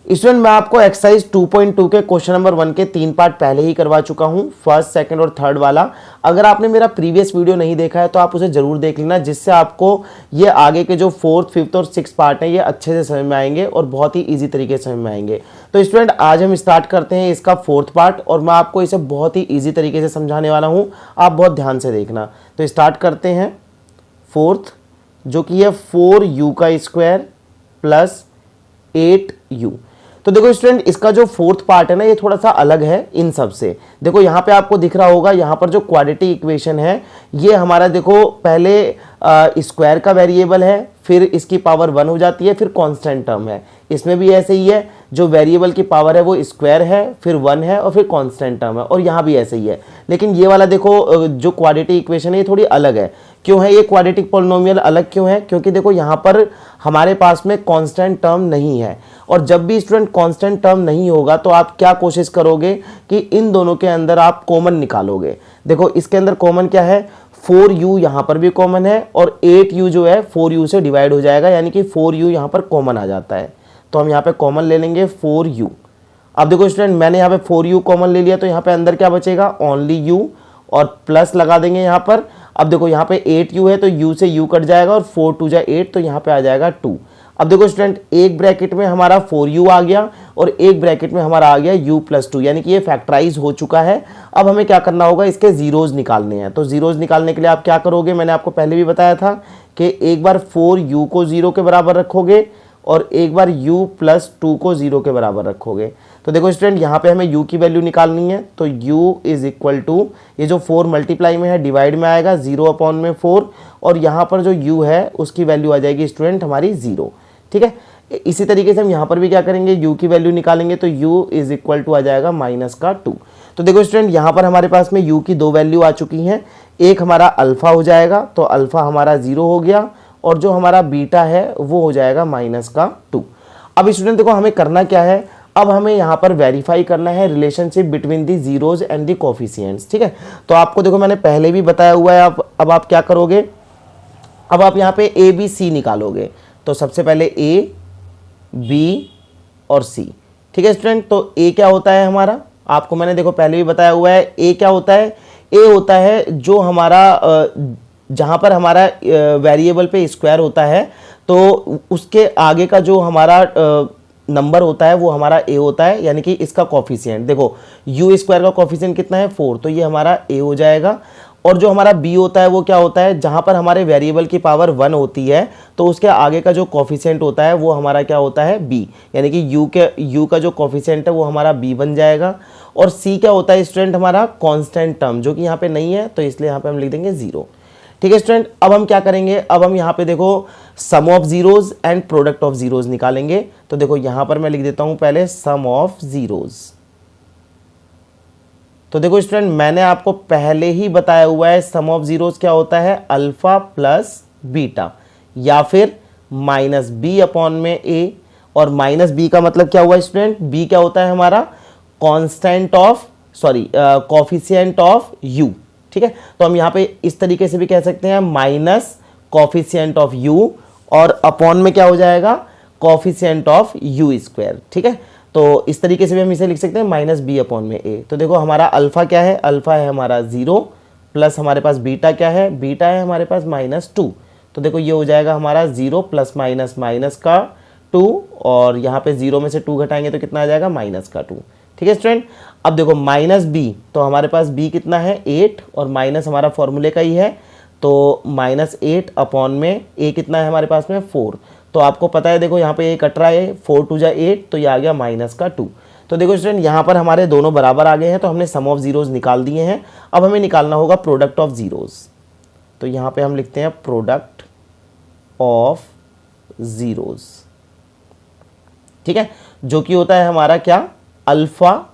Student मैं आपको exercise 2.2 के क्वेश्चन नंबर 1 के 3 पार्ट पहले ही करवा चुका हूं, फर्स्ट, सेकंड और थर्ड वाला। अगर आपने मेरा प्रीवियस वीडियो नहीं देखा है तो आप उसे जरूर देख लेना, जिससे आपको ये आगे के जो फोर्थ, फिफ्थ और सिक्स पार्ट हैं ये अच्छे से समझ में आएंगे और बहुत ही ईजी तरीके से समझ में आएंगे। तो स्टूडेंट आज हम स्टार्ट करते हैं इसका फोर्थ पार्ट और मैं आपको इसे बहुत ही ईजी तरीके से समझाने वाला हूँ, आप बहुत ध्यान से देखना। तो स्टार्ट करते हैं फोर्थ, जो कि है 4u का स्क्वायर प्लस 8u। तो देखो स्टूडेंट इसका जो फोर्थ पार्ट है ना ये थोड़ा सा अलग है इन सब से। देखो यहाँ पे आपको दिख रहा होगा, यहाँ पर जो क्वाड्रेटिक इक्वेशन है ये हमारा देखो पहले स्क्वायर का वेरिएबल है, फिर इसकी पावर 1 हो जाती है, फिर कांस्टेंट टर्म है। इसमें भी ऐसे ही है, जो वेरिएबल की पावर है वो स्क्वायर है, फिर 1 है और फिर कांस्टेंट टर्म है, और यहाँ भी ऐसे ही है। लेकिन ये वाला देखो जो क्वाड्रेटिक इक्वेशन है ये थोड़ी अलग है। क्यों है ये क्वाड्रेटिक पॉलिनोमियल अलग क्यों है? क्योंकि देखो यहाँ पर हमारे पास में कांस्टेंट टर्म नहीं है, और जब भी स्टूडेंट कांस्टेंट टर्म नहीं होगा तो आप क्या कोशिश करोगे कि इन दोनों के अंदर आप कॉमन निकालोगे। देखो इसके अंदर कॉमन क्या है, 4u यहाँ पर भी कॉमन है और 8u जो है 4u से डिवाइड हो जाएगा, यानी कि 4u यहाँ पर कॉमन आ जाता है। तो हम यहाँ पे कॉमन ले लेंगे 4u। अब देखो स्टूडेंट मैंने यहाँ पे 4u कॉमन ले लिया, तो यहाँ पे अंदर क्या बचेगा, ओनली u, और प्लस लगा देंगे यहाँ पर। अब देखो यहाँ पे 8u है तो u से u कट जाएगा और 4 2 जा 8, तो यहाँ पे आ जाएगा 2। अब देखो स्टूडेंट एक ब्रैकेट में हमारा 4u आ गया और एक ब्रैकेट में हमारा आ गया u प्लस 2, यानी कि ये फैक्टराइज हो चुका है। अब हमें क्या करना होगा, इसके जीरोज निकालने हैं। तो जीरोज निकालने के लिए आप क्या करोगे, मैंने आपको पहले भी बताया था कि एक बार 4u को 0 के बराबर रखोगे और एक बार u प्लस 2 को 0 के बराबर रखोगे। तो देखो स्टूडेंट यहाँ पे हमें u की वैल्यू निकालनी है, तो u इज इक्वल टू, ये जो 4 मल्टीप्लाई में है डिवाइड में आएगा 0 अपॉन में 4, और यहाँ पर जो u है उसकी वैल्यू आ जाएगी स्टूडेंट हमारी 0। ठीक है, इसी तरीके से हम यहाँ पर भी क्या करेंगे, u की वैल्यू निकालेंगे, तो u इज इक्वल टू आ जाएगा -2। तो देखो स्टूडेंट यहाँ पर हमारे पास में u की दो वैल्यू आ चुकी हैं, एक हमारा अल्फा हो जाएगा, तो अल्फा हमारा 0 हो गया, और जो हमारा बीटा है वो हो जाएगा -2। अब स्टूडेंट देखो हमें करना क्या है, अब हमें यहाँ पर वेरीफाई करना है relationship between the zeros and the coefficients. ठीक है, तो आपको देखो मैंने पहले भी बताया हुआ है। अब आप क्या करोगे, अब आप यहाँ पे ए बी सी निकालोगे। तो सबसे पहले ए बी और सी। ठीक है स्टूडेंट, तो ए क्या होता है हमारा, आपको मैंने देखो पहले भी बताया हुआ है। ए क्या होता है, ए होता है जो हमारा जहाँ पर हमारा वेरिएबल पे स्क्वायर होता है तो उसके आगे का जो हमारा नंबर होता है वो हमारा ए होता है, यानी कि इसका कोफिशिएंट। देखो यू स्क्वायर का कोफिशिएंट कितना है, 4, तो ये हमारा ए हो जाएगा। और जो हमारा बी होता है वो क्या होता है, जहाँ पर हमारे वेरिएबल की पावर 1 होती है तो उसके आगे का जो कोफिशिएंट होता है वो हमारा क्या होता है, बी, यानी कि यू का जो कोफिशिएंट है वो हमारा बी बन जाएगा। और सी क्या होता है स्टूडेंट, हमारा कांस्टेंट टर्म, जो कि यहाँ पे नहीं है, तो इसलिए यहाँ पे हम लिख देंगे 0। ठीक है स्टूडेंट, अब हम क्या करेंगे, अब हम यहाँ पे देखो sum of zeros and product of zeros निकालेंगे। तो देखो यहाँ पर मैं लिख देता हूँ पहले सम ऑफ जीरोज। तो देखो स्टूडेंट मैंने आपको पहले ही बताया हुआ है सम ऑफ जीरोज क्या होता है, अल्फा प्लस बीटा, या फिर माइनस बी अपॉन में ए। और माइनस बी का मतलब क्या हुआ स्टूडेंट, बी क्या होता है हमारा constant of coefficient of you. ठीक है, तो हम यहाँ पे इस तरीके से भी कह सकते हैं माइनस कोफिशिएंट ऑफ u, और अपॉन में क्या हो जाएगा, कोफिशिएंट ऑफ u स्क्वायर। ठीक है, तो इस तरीके से भी हम इसे लिख सकते हैं माइनस बी अपॉन में a। तो देखो हमारा अल्फा क्या है, अल्फा है हमारा 0, प्लस हमारे पास बीटा क्या है, बीटा है हमारे पास -2। तो देखो ये हो जाएगा हमारा 0 प्लस माइनस का 2, और यहाँ पे 0 में से 2 घटाएंगे तो कितना आ जाएगा, -2। ठीक है स्टूडेंट, अब देखो माइनस बी, तो हमारे पास बी कितना है 8, और माइनस हमारा फॉर्मूले का ही है, तो -8 अपॉन में ए कितना है हमारे पास में 4। तो आपको पता है देखो यहाँ पे ए कट रहा है, 4 2 जा 8, तो ये आ गया -2। तो देखो स्टूडेंट यहाँ पर हमारे दोनों बराबर आ गए हैं, तो हमने सम ऑफ जीरोज निकाल दिए हैं। अब हमें निकालना होगा प्रोडक्ट ऑफ जीरोज। तो यहाँ पे हम लिखते हैं प्रोडक्ट ऑफ जीरोज। ठीक है, जो कि होता है हमारा क्या, अल्फा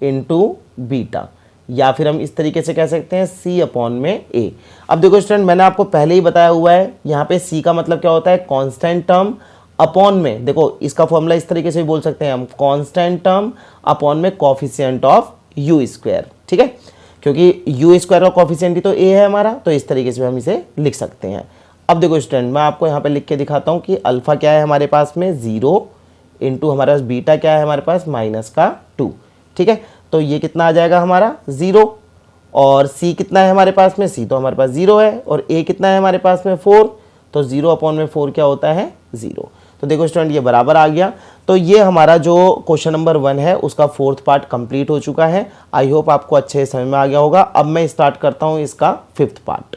इंटू बीटा, या फिर हम इस तरीके से कह सकते हैं सी अपॉन में ए। अब देखो स्टूडेंट मैंने आपको पहले ही बताया हुआ है, यहाँ पे सी का मतलब क्या होता है, कांस्टेंट टर्म, अपॉन में देखो इसका फॉर्मूला इस तरीके से भी बोल सकते हैं हम, कांस्टेंट टर्म अपॉन में कोफिशिएंट ऑफ यू स्क्वायर। ठीक है, क्योंकि यू स्क्वायर का कोफिशिएंट ही तो ए है हमारा, तो इस तरीके से हम इसे लिख सकते हैं। अब देखो स्टूडेंट मैं आपको यहाँ पे लिख के दिखाता हूँ कि अल्फा क्या है हमारे पास में 0, इंटू हमारे पास बीटा क्या है हमारे पास माइनस का 2, ठीक है। तो ये कितना आ जाएगा हमारा 0, और c कितना है हमारे पास में, c तो हमारे पास 0 है, और a कितना है हमारे पास में 4, तो 0/4 क्या होता है 0। तो देखो स्टूडेंट ये बराबर आ गया। तो ये हमारा जो क्वेश्चन नंबर 1 है उसका 4th पार्ट कंप्लीट हो चुका है। आई होप आपको अच्छे समझ में आ गया होगा। अब मैं स्टार्ट करता हूँ इसका 5th पार्ट।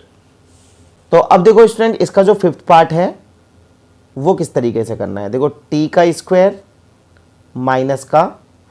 तो अब देखो स्टूडेंट इसका जो 5th पार्ट है वो किस तरीके से करना है। देखो t का स्क्वायर माइनस का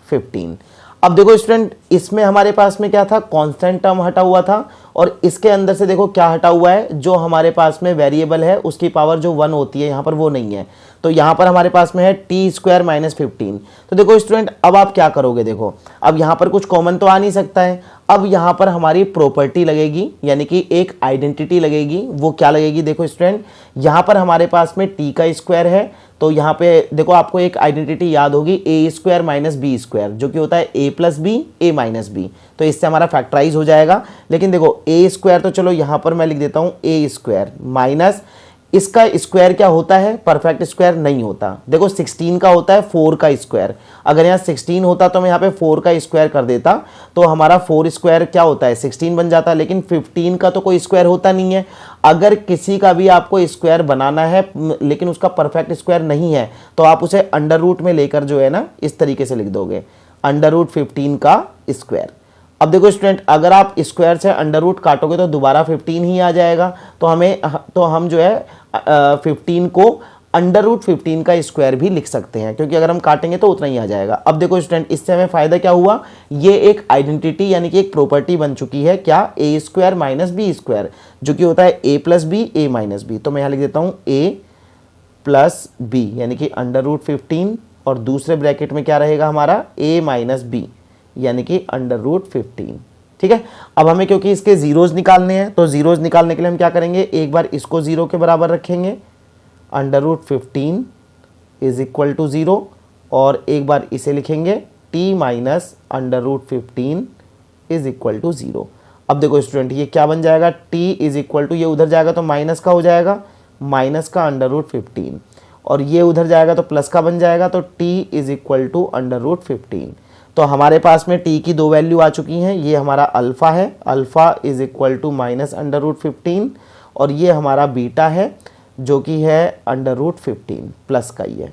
15। अब देखो स्टूडेंट इसमें हमारे पास में क्या था, कांस्टेंट टर्म हटा हुआ था, और इसके अंदर से देखो क्या हटा हुआ है, जो हमारे पास में वेरिएबल है उसकी पावर जो 1 होती है यहाँ पर वो नहीं है। तो यहाँ पर हमारे पास में है टी स्क्वायर माइनस 15। तो देखो स्टूडेंट अब आप क्या करोगे, देखो अब यहाँ पर कुछ कॉमन तो आ नहीं सकता है। अब यहाँ पर हमारी प्रॉपर्टी लगेगी, यानी कि एक आइडेंटिटी लगेगी। वो क्या लगेगी, देखो स्टूडेंट यहाँ पर हमारे पास में टी का स्क्वायर है, तो यहाँ पे देखो आपको एक आइडेंटिटी याद होगी ए स्क्वायर माइनस बी स्क्वायर, जो कि होता है ए प्लस बी ए माइनस बी। तो इससे हमारा फैक्टराइज हो जाएगा। लेकिन देखो ए स्क्वायर तो चलो यहाँ पर मैं लिख देता हूँ ए स्क्वायर माइनस इसका स्क्वायर क्या होता है, परफेक्ट स्क्वायर नहीं होता। देखो 16 का होता है 4 का स्क्वायर। अगर यहाँ 16 होता तो मैं यहाँ पे 4 का स्क्वायर कर देता, तो हमारा 4 स्क्वायर क्या होता है 16 बन जाता। लेकिन 15 का तो कोई स्क्वायर होता नहीं है। अगर किसी का भी आपको स्क्वायर बनाना है लेकिन उसका परफेक्ट स्क्वायर नहीं है, तो आप उसे अंडर रूट में लेकर जो है ना इस तरीके से लिख दोगे, अंडर रूट 15 का स्क्वायर। अब देखो स्टूडेंट अगर आप स्क्वायर से अंडर रूट काटोगे तो दोबारा 15 ही आ जाएगा। तो हम जो है 15 को अंडर रूट 15 का स्क्वायर भी लिख सकते हैं, क्योंकि अगर हम काटेंगे तो उतना ही आ जाएगा। अब देखो स्टूडेंट इससे हमें फायदा क्या हुआ, ये एक आइडेंटिटी यानी कि एक प्रॉपर्टी बन चुकी है, क्या ए स्क्वायर माइनस बी स्क्वायर, जो कि होता है ए प्लस बी ए माइनस बी। तो मैं यहाँ लिख देता हूँ ए प्लस बी यानी कि अंडर रूट 15, और दूसरे ब्रैकेट में क्या रहेगा हमारा ए माइनस बी यानी कि अंडर रूट 15, ठीक है। अब हमें क्योंकि इसके जीरोज निकालने हैं, तो जीरोज निकालने के लिए हम क्या करेंगे, एक बार इसको 0 के बराबर रखेंगे, under root 15 is equal to 0, और एक बार इसे लिखेंगे t minus under root 15 is equal to 0। अब देखो स्टूडेंट ये क्या बन जाएगा, t इज इक्वल टू, ये उधर जाएगा तो माइनस का हो जाएगा, माइनस का अंडर रूट 15, और ये उधर जाएगा तो प्लस का बन जाएगा, तो t is equal to under root 15। तो हमारे पास में t की 2 वैल्यू आ चुकी हैं। ये हमारा अल्फ़ा है, alpha is equal to minus under root 15, और ये हमारा बीटा है जो कि है अंडर रूट 15 प्लस का ही है,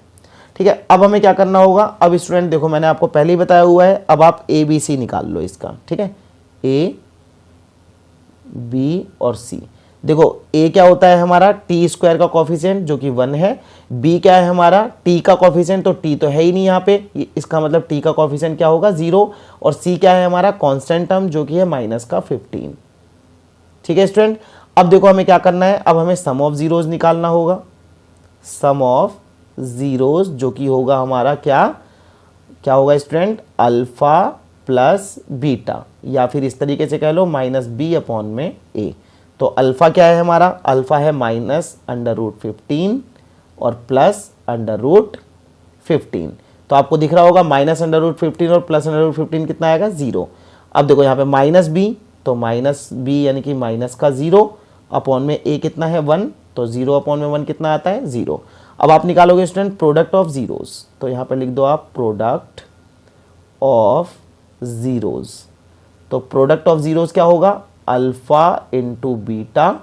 ठीक है। अब हमें क्या करना होगा, अब स्टूडेंट देखो मैंने आपको पहले ही बताया हुआ है, अब आप ए बी सी निकाल लो इसका, ठीक है। ए बी और सी, देखो a क्या होता है हमारा टी स्क्वायर का कॉफिशिएंट जो कि 1 है, b क्या है हमारा t का कॉफिशिएंट, तो t तो है ही नहीं यहाँ पे, इसका मतलब t का कॉफिशिएंट क्या होगा 0, और c क्या है हमारा कांस्टेंट टर्म जो कि है माइनस का 15, ठीक है स्टूडेंट। अब देखो हमें क्या करना है, अब हमें सम ऑफ जीरोज निकालना होगा, सम ऑफ जीरोज जो कि होगा हमारा क्या होगा स्टूडेंट, अल्फा प्लस बीटा, या फिर इस तरीके से कह लो माइनस बी अपॉन में ए। तो अल्फ़ा क्या है हमारा, अल्फ़ा है माइनस अंडर रूट 15 और प्लस अंडर रूट 15। तो आपको दिख रहा होगा माइनस अंडर रूट 15 और प्लस अंडर रूट 15 कितना आएगा 0। अब देखो यहाँ पे माइनस बी, तो माइनस बी यानी कि माइनस का 0 अपॉन में ए कितना है 1, तो 0 अपॉन में 1 कितना आता है 0। अब आप निकालोगे स्टूडेंट प्रोडक्ट ऑफ जीरोज, तो यहाँ पर लिख दो आप प्रोडक्ट ऑफ जीरोज। तो प्रोडक्ट ऑफ जीरोज क्या होगा, अल्फा इंटू बीटा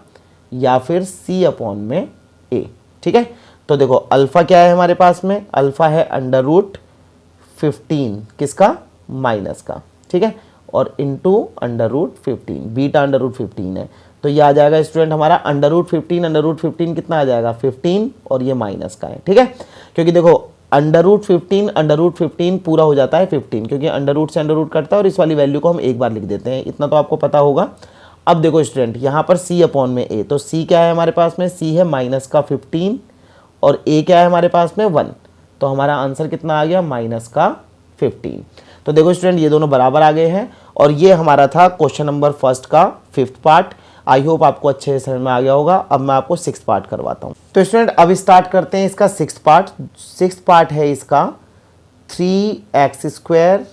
या फिर सी अपॉन में ए, ठीक है। तो देखो अल्फा क्या है हमारे पास में, अल्फा है अंडर रूट 15 किसका, माइनस का, ठीक है, और into under root 15, beta under root 15 है। तो ये आ जाएगा स्टूडेंट हमारा अंडर रूट 15, अंडर रूट 15 कितना आ जाएगा 15, और ये माइनस का है, ठीक है। क्योंकि देखो अंडर रूट 15 पूरा हो जाता है 15, क्योंकि अंडर रूट से अंडर रूट कटता है, और इस वाली वैल्यू को हम एक बार लिख देते हैं, इतना तो आपको पता होगा। अब देखो स्टूडेंट यहाँ पर c अपॉन में a, तो c क्या है हमारे पास में, c है माइनस का 15 और a क्या है हमारे पास में 1, तो हमारा आंसर कितना आ गया माइनस का 15। तो देखो स्टूडेंट ये दोनों बराबर आ गए हैं, और ये हमारा था क्वेश्चन नंबर 1 का 5th पार्ट। आई होप आपको अच्छे से समझ में आ गया होगा। अब मैं आपको 6th पार्ट करवाता हूँ। तो स्टूडेंट अब स्टार्ट करते हैं इसका 6th पार्ट। 6th पार्ट है इसका 3x²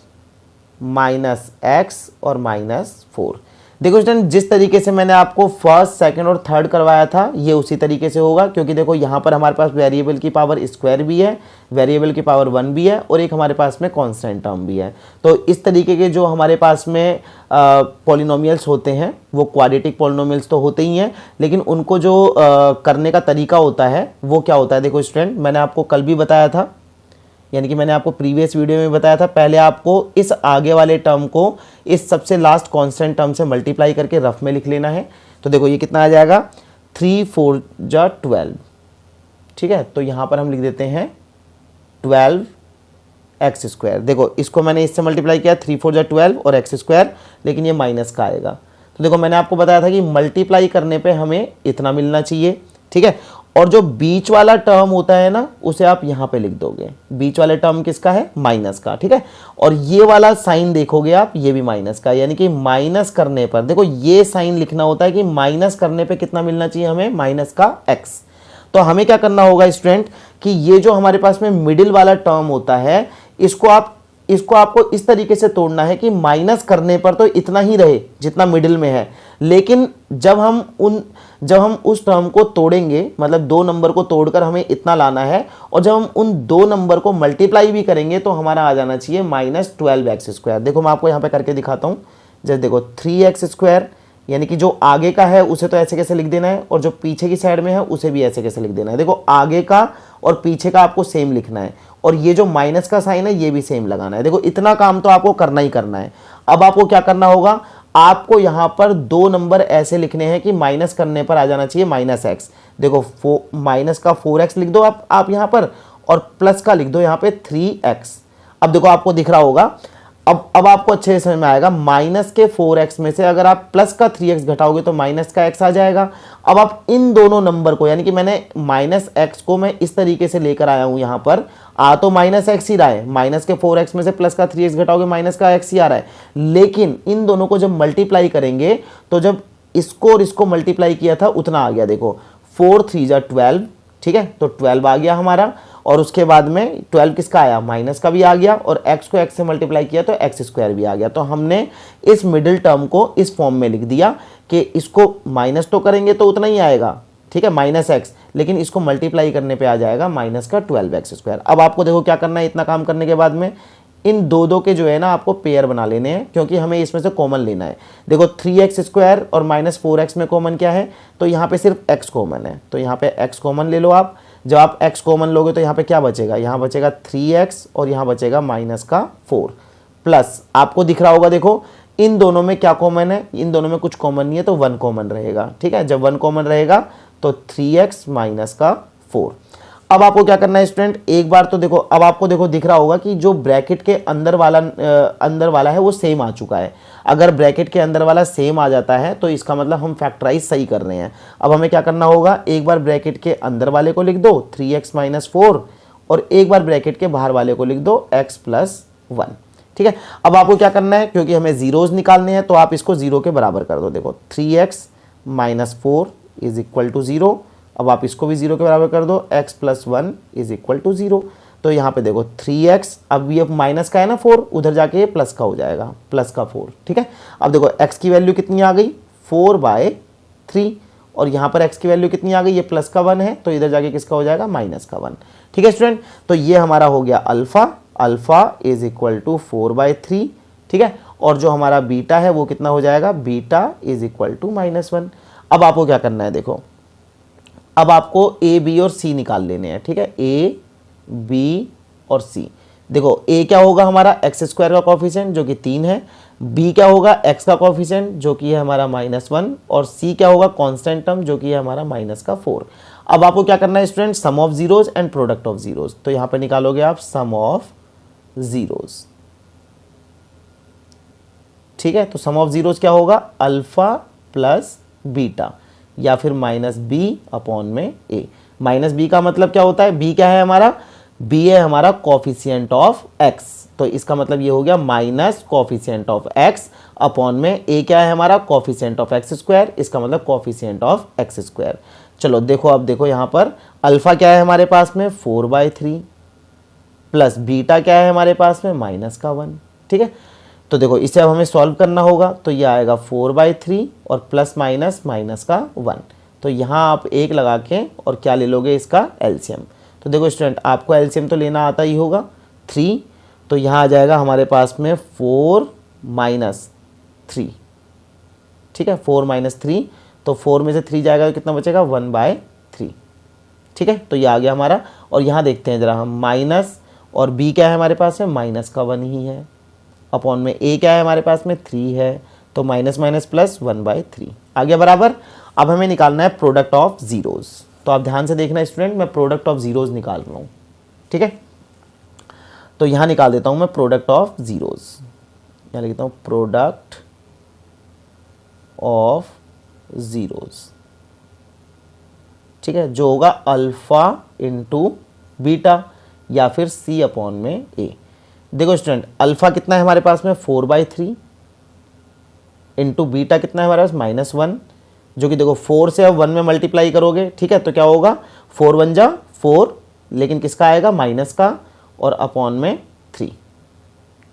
माइनस x और माइनस 4। देखो स्टूडेंट, जिस तरीके से मैंने आपको फर्स्ट, सेकंड और थर्ड करवाया था ये उसी तरीके से होगा, क्योंकि देखो यहाँ पर हमारे पास वेरिएबल की पावर स्क्वायर भी है, वेरिएबल की पावर 1 भी है और एक हमारे पास में कांस्टेंट टर्म भी है। तो इस तरीके के जो हमारे पास में पॉलिनोमियल्स होते हैं वो क्वाड्रेटिक पॉलिनोमियल्स तो होते ही हैं, लेकिन उनको जो करने का तरीका होता है वो क्या होता है। देखो स्टूडेंट, मैंने आपको कल भी बताया था, यानी कि मैंने आपको प्रीवियस वीडियो में बताया था, पहले आपको इस आगे वाले टर्म को इस सबसे लास्ट कांस्टेंट टर्म से मल्टीप्लाई करके रफ में लिख लेना है। तो देखो ये कितना आ जाएगा, 3 4 जा 12, ठीक है। तो यहाँ पर हम लिख देते हैं 12x स्क्वायर। देखो इसको मैंने इससे मल्टीप्लाई किया 3 4 जा 12 और x स्क्वायर, लेकिन ये माइनस का आएगा। तो देखो मैंने आपको बताया था कि मल्टीप्लाई करने पे हमें इतना मिलना चाहिए, ठीक है। और जो बीच वाला टर्म होता है ना उसे आप यहाँ पे लिख दोगे, बीच वाले टर्म किसका है, माइनस का, ठीक है। और ये वाला साइन देखोगे आप, ये भी माइनस का, यानी कि माइनस करने पर देखो ये साइन लिखना होता है कि माइनस करने पे कितना मिलना चाहिए हमें, माइनस का x। तो हमें क्या करना होगा स्टूडेंट कि ये जो हमारे पास में मिडिल वाला टर्म होता है इसको आपको इस तरीके से तोड़ना है कि माइनस करने पर तो इतना ही रहे जितना मिडिल में है, लेकिन जब हम उस टर्म को तोड़ेंगे, मतलब 2 नंबर को तोड़कर हमें इतना लाना है, और जब हम उन 2 नंबर को मल्टीप्लाई भी करेंगे तो हमारा आ जाना चाहिए -12x स्क्वायर। देखो मैं आपको यहाँ पे करके दिखाता हूँ। जैसे देखो 3x स्क्वायर, यानी कि जो आगे का है उसे तो ऐसे कैसे लिख देना है, और जो पीछे की साइड में है उसे भी ऐसे कैसे लिख देना है। देखो आगे का और पीछे का आपको सेम लिखना है, और ये जो माइनस का साइन है ये भी सेम लगाना है। देखो इतना काम तो आपको करना ही करना है। अब आपको क्या करना होगा, आपको यहाँ पर 2 नंबर ऐसे लिखने हैं कि माइनस करने पर आ जाना चाहिए -x। देखो माइनस का 4x लिख दो आप यहाँ पर, और प्लस का लिख दो यहाँ पे 3x। अब देखो आपको दिख रहा होगा, अब आपको अच्छे से समझ में आएगा, माइनस के 4x में से अगर आप प्लस का 3x घटाओगे तो माइनस का x आ जाएगा। अब आप इन दोनों नंबर को, यानी कि मैंने -x को मैं इस तरीके से लेकर आया हूं, यहाँ पर आ तो -x ही रहा है, माइनस के 4x में से प्लस का 3x घटाओगे माइनस का x ही आ रहा है, लेकिन इन दोनों को जब मल्टीप्लाई करेंगे तो जब इसको और इसको मल्टीप्लाई किया था उतना आ गया। देखो 4 3 जा 12, ठीक है, तो 12 आ गया हमारा, और उसके बाद में 12 किसका आया, माइनस का भी आ गया, और x को x से मल्टीप्लाई किया तो x स्क्वायर भी आ गया। तो हमने इस मिडिल टर्म को इस फॉर्म में लिख दिया कि इसको माइनस तो करेंगे तो उतना ही आएगा, ठीक है, -x, लेकिन इसको मल्टीप्लाई करने पे आ जाएगा माइनस का 12x स्क्वायर। अब आपको देखो क्या करना है, इतना काम करने के बाद में इन दो के जो है ना आपको पेयर बना लेने हैं, क्योंकि हमें इसमें से कॉमन लेना है। देखो 3x स्क्वायर और -4x में कॉमन क्या है, तो यहाँ पे सिर्फ x कॉमन है, तो यहाँ पे x कॉमन ले लो आप। जब आप x कॉमन लोगे तो यहाँ पे क्या बचेगा, यहाँ बचेगा 3x और यहाँ बचेगा -4, प्लस आपको दिख रहा होगा, देखो इन दोनों में क्या कॉमन है, इन दोनों में कुछ कॉमन नहीं है तो 1 कॉमन रहेगा, ठीक है। जब 1 कॉमन रहेगा तो 3x -4। अब आपको क्या करना है स्टूडेंट, एक बार तो देखो, अब आपको देखो दिख रहा होगा कि जो ब्रैकेट के अंदर वाला है वो सेम आ चुका है। अगर ब्रैकेट के अंदर वाला सेम आ जाता है तो इसका मतलब हम फैक्टराइज सही कर रहे हैं। अब हमें क्या करना होगा, एक बार ब्रैकेट के अंदर वाले को लिख दो 3x -4, और एक बार ब्रैकेट के बाहर वाले को लिख दो x + 1, ठीक है। अब आपको क्या करना है, क्योंकि हमें जीरोज निकालने हैं तो आप इसको 0 के बराबर कर दो। देखो 3x -4 = 0। अब आप इसको भी 0 के बराबर कर दो, x + 1 = 0। तो यहाँ पे देखो 3x, अब ये माइनस का है ना 4, उधर जाके ये प्लस का हो जाएगा, प्लस का 4, ठीक है। अब देखो x की वैल्यू कितनी आ गई, 4/3, और यहाँ पर x की वैल्यू कितनी आ गई, ये प्लस का 1 है, तो इधर जाके किसका हो जाएगा, -1, ठीक है स्टूडेंट। तो ये हमारा हो गया अल्फा = 4/3, ठीक है। और जो हमारा बीटा है वो कितना हो जाएगा, बीटा = -1। अब आपको क्या करना है, देखो अब आपको a, b और c निकाल लेने हैं, ठीक है, a, b और c। देखो a क्या होगा हमारा x² का कॉफिशिएंट जो कि 3 है, b क्या होगा x का कॉफिशिएंट जो कि है हमारा -1, और c क्या होगा कांस्टेंट टर्म जो कि है हमारा -4। अब आपको क्या करना है student, sum of zeros and product of zeros. तो यहाँ पे निकालोगे आप सम ऑफ जीरोज, ठीक है। तो सम ऑफ जीरोज क्या होगा, अल्फा प्लस बीटा, या फिर -b/a। -b का मतलब क्या होता है, b क्या है हमारा, b है हमारा कॉफिशिएंट ऑफ x, तो इसका मतलब ये हो गया minus coefficient of x upon में a क्या है हमारा कॉफिशिएंट ऑफ x², इसका मतलब कॉफिशिएंट ऑफ x²। चलो देखो, अब देखो यहाँ पर अल्फा क्या है हमारे पास में 4/3, प्लस बीटा क्या है हमारे पास में -1, ठीक है। तो देखो इसे अब हमें सॉल्व करना होगा, तो ये आएगा 4/3 और प्लस माइनस माइनस का 1। तो यहाँ आप 1 लगा के और क्या ले लोगे, इसका एलसीएम। तो देखो स्टूडेंट आपको एलसीएम तो लेना आता ही होगा 3, तो यहाँ आ जाएगा हमारे पास में 4 माइनस 3, ठीक है 4 माइनस 3, तो 4 में से 3 जाएगा तो कितना बचेगा 1/3, ठीक है। तो ये आ गया हमारा। और यहाँ देखते हैं ज़रा हम, माइनस और b क्या है हमारे पास में, माइनस का 1 ही है, अपॉन में a क्या है हमारे पास में 3 है, तो माइनस माइनस प्लस 1/3 आ गया बराबर। अब हमें निकालना है प्रोडक्ट ऑफ जीरोज़, तो आप ध्यान से देखना स्टूडेंट, मैं प्रोडक्ट ऑफ जीरोज़ निकाल रहा हूँ, ठीक है। तो यहाँ निकाल देता हूँ मैं प्रोडक्ट ऑफ जीरोज़, यहाँ लिखता हूँ प्रोडक्ट ऑफ जीरोज़, ठीक है, जो होगा अल्फ़ा इंटू बीटा या फिर c अपॉन में a। देखो स्टूडेंट अल्फ़ा कितना है हमारे पास में 4/3 इंटू बीटा कितना है हमारे पास -1, जो कि देखो 4 से अब 1 में मल्टीप्लाई करोगे, ठीक है, तो क्या होगा 4 1 जा 4, लेकिन किसका आएगा माइनस का, और अपॉन में 3,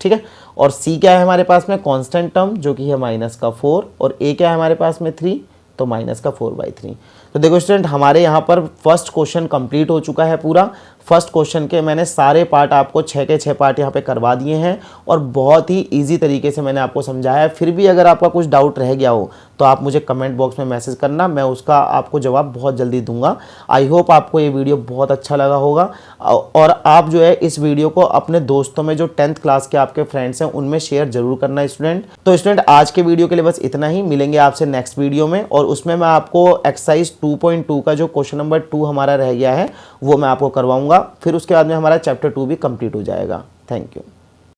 ठीक है। और c क्या है हमारे पास में कांस्टेंट टर्म, जो कि है माइनस का 4, और a क्या है हमारे पास में 3, तो माइनस का 4/3। तो देखो स्टूडेंट हमारे यहाँ पर फर्स्ट क्वेश्चन कंप्लीट हो चुका है पूरा। फर्स्ट क्वेश्चन के मैंने सारे पार्ट आपको 6 के 6 पार्ट यहाँ पे करवा दिए हैं और बहुत ही इजी तरीके से मैंने आपको समझाया है। फिर भी अगर आपका कुछ डाउट रह गया हो तो आप मुझे कमेंट बॉक्स में मैसेज करना, मैं उसका आपको जवाब बहुत जल्दी दूंगा। आई होप आपको ये वीडियो बहुत अच्छा लगा होगा और आप जो है इस वीडियो को अपने दोस्तों में जो 10th क्लास के आपके फ्रेंड्स हैं उनमें शेयर जरूर करना स्टूडेंट। तो स्टूडेंट आज के वीडियो के लिए बस इतना ही, मिलेंगे आपसे नेक्स्ट वीडियो में और उसमें मैं आपको एक्सरसाइज 2.2 का जो क्वेश्चन नंबर 2 हमारा रह गया है वो मैं आपको करवाऊंगा। फिर उसके बाद में हमारा चैप्टर 2 भी कंप्लीट हो जाएगा। Thank you.